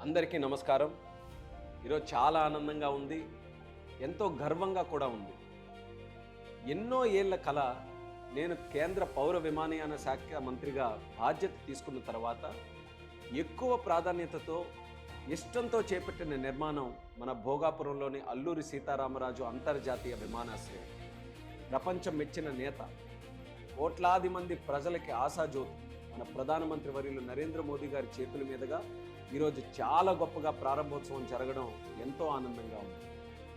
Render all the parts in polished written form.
అందరికీ నమస్కారం. ఈరోజు చాలా ఆనందంగా ఉంది, ఎంతో గర్వంగా కూడా ఉంది. ఎన్నో ఏళ్ల కల నేను కేంద్ర పౌర విమానయాన శాఖ మంత్రిగా బాధ్యత తీసుకున్న తర్వాత ఎక్కువ ప్రాధాన్యతతో ఇష్టంతో చేపట్టిన నిర్మాణం మన భోగాపురంలోని అల్లూరి సీతారామరాజు అంతర్జాతీయ విమానాశ్రయం. ప్రపంచం మెచ్చిన నేత, కోట్లాది మంది ప్రజలకి ఆశాజ్యోతి మన ప్రధానమంత్రి వర్యులు నరేంద్ర మోదీ గారి చేతుల మీదుగా ఈరోజు చాలా గొప్పగా ప్రారంభోత్సవం జరగడం ఎంతో ఆనందంగా ఉంది.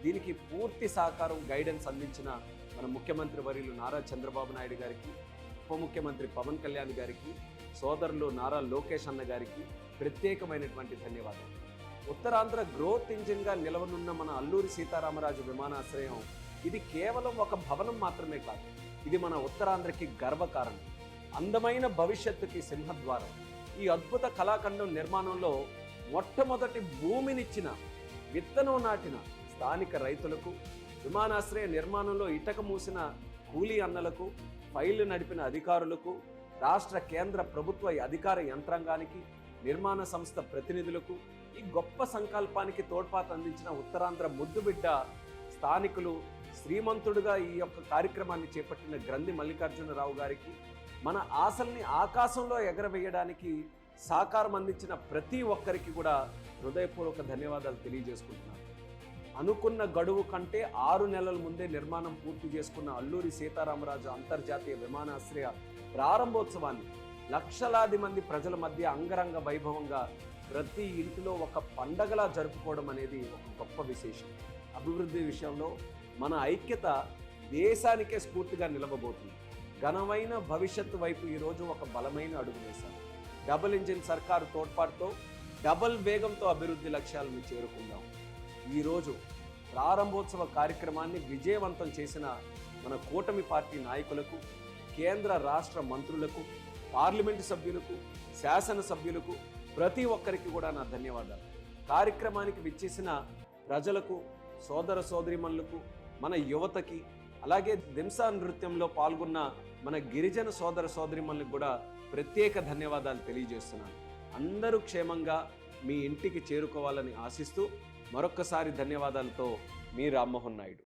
దీనికి పూర్తి సహకారం, గైడెన్స్ అందించిన మన ముఖ్యమంత్రి వర్యులు నారా చంద్రబాబు నాయుడు గారికి, ఉప ముఖ్యమంత్రి పవన్ కళ్యాణ్ గారికి, సోదరులు నారా లోకేష్ అన్న గారికి ప్రత్యేకమైనటువంటి ధన్యవాదాలు. ఉత్తరాంధ్ర గ్రోత్ ఇంజిన్గా నిలవనున్న మన అల్లూరి సీతారామరాజు విమానాశ్రయం ఇది కేవలం ఒక భవనం మాత్రమే కాదు, ఇది మన ఉత్తరాంధ్రకి గర్వకారణం, అందమైన భవిష్యత్తుకి సింహద్వారం. ఈ అద్భుత కళాఖండం నిర్మాణంలో మొట్టమొదటి భూమినిచ్చిన, విత్తనం నాటిన స్థానిక రైతులకు, విమానాశ్రయ నిర్మాణంలో ఇటక మూసిన కూలీ అన్నలకు, ఫైళ్లు నడిపిన అధికారులకు, రాష్ట్ర కేంద్ర ప్రభుత్వ అధికార యంత్రాంగానికి, నిర్మాణ సంస్థ ప్రతినిధులకు, ఈ గొప్ప సంకల్పానికి తోడ్పాటు అందించిన ఉత్తరాంధ్ర ముద్దుబిడ్డ స్థానికులు, శ్రీమంతుడుగా ఈ యొక్క కార్యక్రమాన్ని చేపట్టిన గ్రంథి మల్లికార్జునరావు గారికి, మన ఆశల్ని ఆకాశంలో ఎగరవేయడానికి సహకారం అందించిన ప్రతి ఒక్కరికి కూడా హృదయపూర్వక ధన్యవాదాలు తెలియజేసుకుంటున్నాను. అనుకున్న గడువు కంటే 6 నెలల ముందే నిర్మాణం పూర్తి చేసుకున్న అల్లూరి సీతారామరాజు అంతర్జాతీయ విమానాశ్రయ ప్రారంభోత్సవాన్ని లక్షలాది మంది ప్రజల మధ్య అంగరంగ వైభవంగా ప్రతి ఇంటిలో ఒక పండగలా జరుపుకోవడం అనేది ఒక గొప్ప విశేషం. అభివృద్ధి విషయంలో మన ఐక్యత దేశానికే స్ఫూర్తిగా నిలవబోతుంది. ఘనమైన భవిష్యత్తు వైపు ఈరోజు ఒక బలమైన అడుగు వేశారు. డబుల్ ఇంజిన్ సర్కారు తోడ్పాటుతో డబుల్ వేగంతో అభివృద్ధి లక్ష్యాలను చేరుకుందాం. ఈరోజు ప్రారంభోత్సవ కార్యక్రమాన్ని విజయవంతం చేసిన మన కూటమి పార్టీ నాయకులకు, కేంద్ర రాష్ట్ర మంత్రులకు, పార్లమెంటు సభ్యులకు, శాసనసభ్యులకు, ప్రతి ఒక్కరికి కూడా నా ధన్యవాదాలు. కార్యక్రమానికి విచ్చేసిన ప్రజలకు, సోదర సోదరిమణులకు, మన యువతకి, అలాగే దింసా నృత్యంలో పాల్గొన్న మన గిరిజన సోదర సోదరిమణులకు కూడా ప్రత్యేక ధన్యవాదాలు తెలియజేస్తున్నాను. అందరూ క్షేమంగా మీ ఇంటికి చేరుకోవాలని ఆశిస్తూ మరొక్కసారి ధన్యవాదాలతో మీ రామ్మోహన్ నాయుడు.